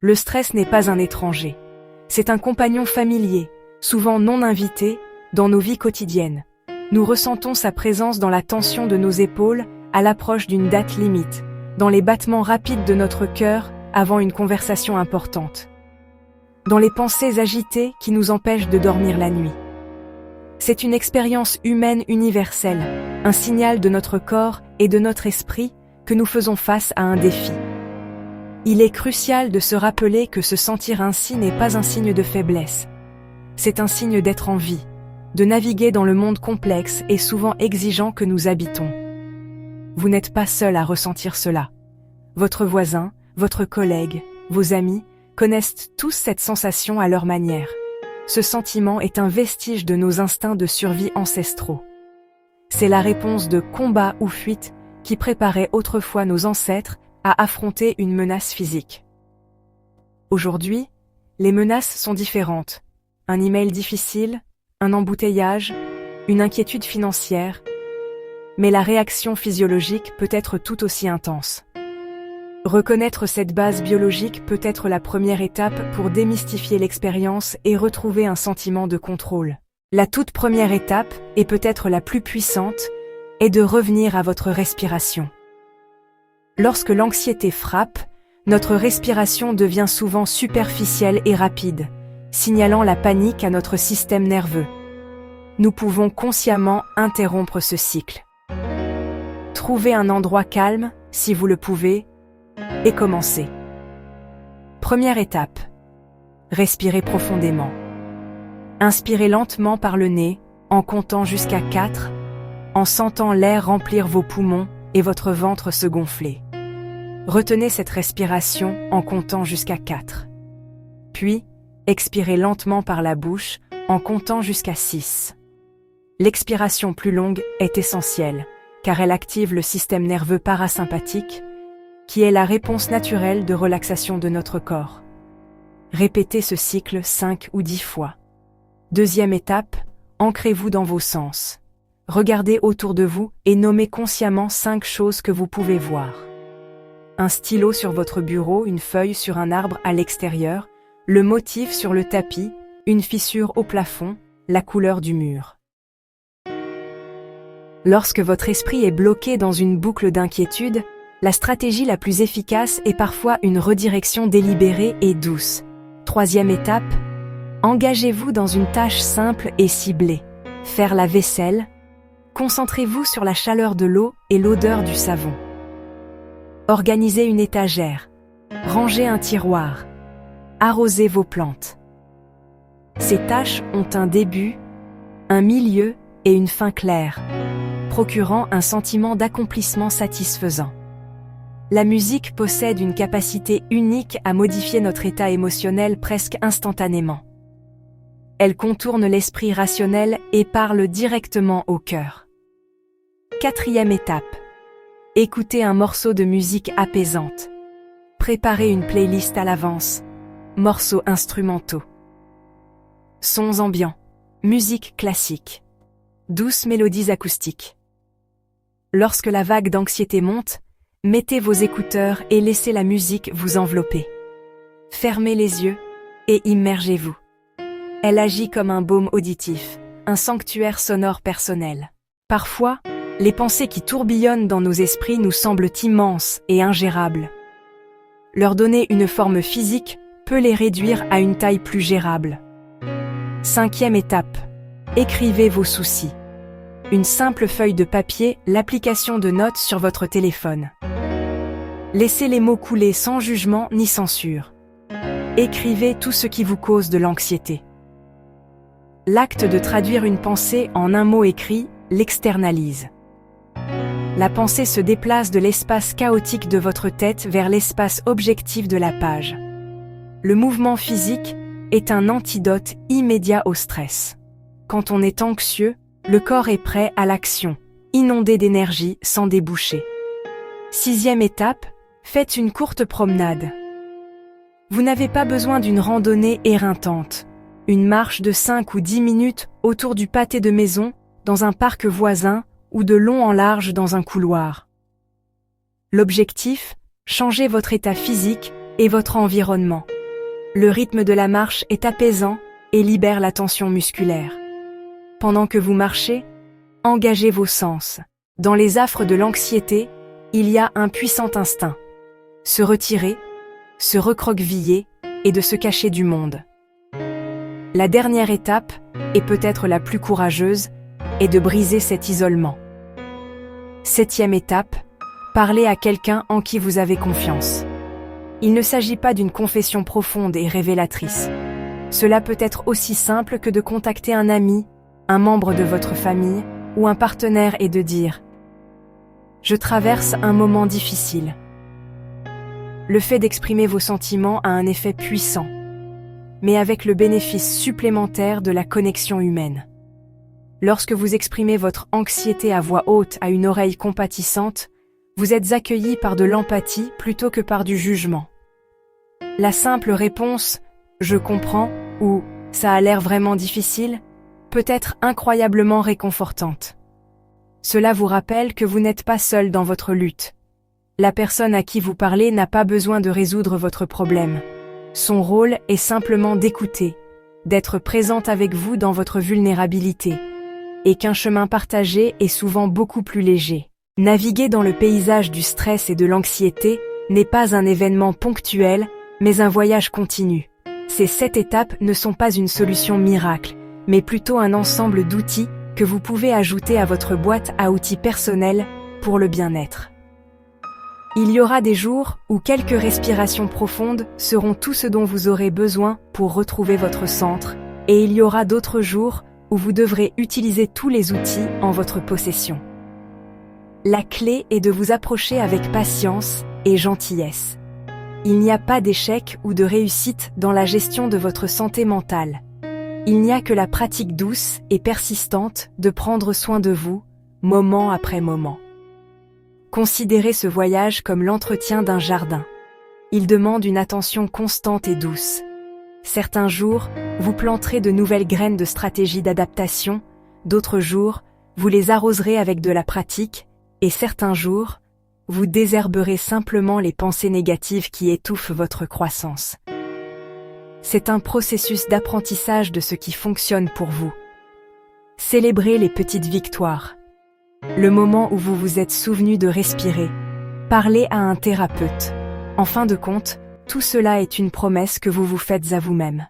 Le stress n'est pas un étranger. C'est un compagnon familier, souvent non invité, dans nos vies quotidiennes. Nous ressentons sa présence dans la tension de nos épaules à l'approche d'une date limite, dans les battements rapides de notre cœur avant une conversation importante, dans les pensées agitées qui nous empêchent de dormir la nuit. C'est une expérience humaine universelle, un signal de notre corps et de notre esprit que nous faisons face à un défi. Il est crucial de se rappeler que se sentir ainsi n'est pas un signe de faiblesse. C'est un signe d'être en vie, de naviguer dans le monde complexe et souvent exigeant que nous habitons. Vous n'êtes pas seul à ressentir cela. Votre voisin, votre collègue, vos amis connaissent tous cette sensation à leur manière. Ce sentiment est un vestige de nos instincts de survie ancestraux. C'est la réponse de combat ou fuite qui préparait autrefois nos ancêtres à affronter une menace physique. Aujourd'hui, les menaces sont différentes. Un email difficile, un embouteillage, une inquiétude financière, mais la réaction physiologique peut être tout aussi intense. Reconnaître cette base biologique peut être la première étape pour démystifier l'expérience et retrouver un sentiment de contrôle. La toute première étape, et peut-être la plus puissante, est de revenir à votre respiration. Lorsque l'anxiété frappe, notre respiration devient souvent superficielle et rapide, signalant la panique à notre système nerveux. Nous pouvons consciemment interrompre ce cycle. Trouvez un endroit calme, si vous le pouvez, et commencez. Première étape. Respirez profondément. Inspirez lentement par le nez, en comptant jusqu'à 4, en sentant l'air remplir vos poumons et votre ventre se gonfler. Retenez cette respiration en comptant jusqu'à 4. Puis, expirez lentement par la bouche en comptant jusqu'à 6. L'expiration plus longue est essentielle, car elle active le système nerveux parasympathique, qui est la réponse naturelle de relaxation de notre corps. Répétez ce cycle 5 ou 10 fois. Deuxième étape, ancrez-vous dans vos sens. Regardez autour de vous et nommez consciemment 5 choses que vous pouvez voir. Un stylo sur votre bureau, une feuille sur un arbre à l'extérieur, le motif sur le tapis, une fissure au plafond, la couleur du mur. Lorsque votre esprit est bloqué dans une boucle d'inquiétude, la stratégie la plus efficace est parfois une redirection délibérée et douce. Troisième étape, engagez-vous dans une tâche simple et ciblée. Faire la vaisselle. Concentrez-vous sur la chaleur de l'eau et l'odeur du savon. Organisez une étagère. Rangez un tiroir. Arrosez vos plantes. Ces tâches ont un début, un milieu et une fin claire, procurant un sentiment d'accomplissement satisfaisant. La musique possède une capacité unique à modifier notre état émotionnel presque instantanément. Elle contourne l'esprit rationnel et parle directement au cœur. Quatrième étape. Écoutez un morceau de musique apaisante. Préparez une playlist à l'avance. Morceaux instrumentaux. Sons ambiants. Musique classique. Douces mélodies acoustiques. Lorsque la vague d'anxiété monte, mettez vos écouteurs et laissez la musique vous envelopper. Fermez les yeux et immergez-vous. Elle agit comme un baume auditif, un sanctuaire sonore personnel. Parfois, les pensées qui tourbillonnent dans nos esprits nous semblent immenses et ingérables. Leur donner une forme physique peut les réduire à une taille plus gérable. Cinquième étape. Écrivez vos soucis. Une simple feuille de papier, l'application de notes sur votre téléphone. Laissez les mots couler sans jugement ni censure. Écrivez tout ce qui vous cause de l'anxiété. L'acte de traduire une pensée en un mot écrit l'externalise. La pensée se déplace de l'espace chaotique de votre tête vers l'espace objectif de la page. Le mouvement physique est un antidote immédiat au stress. Quand on est anxieux, le corps est prêt à l'action, inondé d'énergie sans déboucher. Sixième étape, faites une courte promenade. Vous n'avez pas besoin d'une randonnée éreintante. Une marche de 5 ou 10 minutes autour du pâté de maison, dans un parc voisin ou de long en large dans un couloir. L'objectif, changer votre état physique et votre environnement. Le rythme de la marche est apaisant et libère la tension musculaire. Pendant que vous marchez, engagez vos sens. Dans les affres de l'anxiété, il y a un puissant instinct. Se retirer, se recroqueviller et de se cacher du monde. La dernière étape, et peut-être la plus courageuse, est de briser cet isolement. 7e étape, parlez à quelqu'un en qui vous avez confiance. Il ne s'agit pas d'une confession profonde et révélatrice. Cela peut être aussi simple que de contacter un ami, un membre de votre famille ou un partenaire et de dire « Je traverse un moment difficile ». Le fait d'exprimer vos sentiments a un effet puissant, mais avec le bénéfice supplémentaire de la connexion humaine. Lorsque vous exprimez votre anxiété à voix haute à une oreille compatissante, vous êtes accueilli par de l'empathie plutôt que par du jugement. La simple réponse « Je comprends » ou « Ça a l'air vraiment difficile » peut être incroyablement réconfortante. Cela vous rappelle que vous n'êtes pas seul dans votre lutte. La personne à qui vous parlez n'a pas besoin de résoudre votre problème. Son rôle est simplement d'écouter, d'être présente avec vous dans votre vulnérabilité, et qu'un chemin partagé est souvent beaucoup plus léger. Naviguer dans le paysage du stress et de l'anxiété n'est pas un événement ponctuel, mais un voyage continu. Ces 7 étapes ne sont pas une solution miracle, mais plutôt un ensemble d'outils que vous pouvez ajouter à votre boîte à outils personnelle pour le bien-être. Il y aura des jours où quelques respirations profondes seront tout ce dont vous aurez besoin pour retrouver votre centre, et il y aura d'autres jours où vous devrez utiliser tous les outils en votre possession. La clé est de vous approcher avec patience et gentillesse. Il n'y a pas d'échec ou de réussite dans la gestion de votre santé mentale. Il n'y a que la pratique douce et persistante de prendre soin de vous, moment après moment. Considérez ce voyage comme l'entretien d'un jardin. Il demande une attention constante et douce. Certains jours, vous planterez de nouvelles graines de stratégies d'adaptation, d'autres jours, vous les arroserez avec de la pratique, et certains jours, vous désherberez simplement les pensées négatives qui étouffent votre croissance. C'est un processus d'apprentissage de ce qui fonctionne pour vous. Célébrez les petites victoires. Le moment où vous vous êtes souvenu de respirer. Parlez à un thérapeute. En fin de compte, tout cela est une promesse que vous vous faites à vous-même.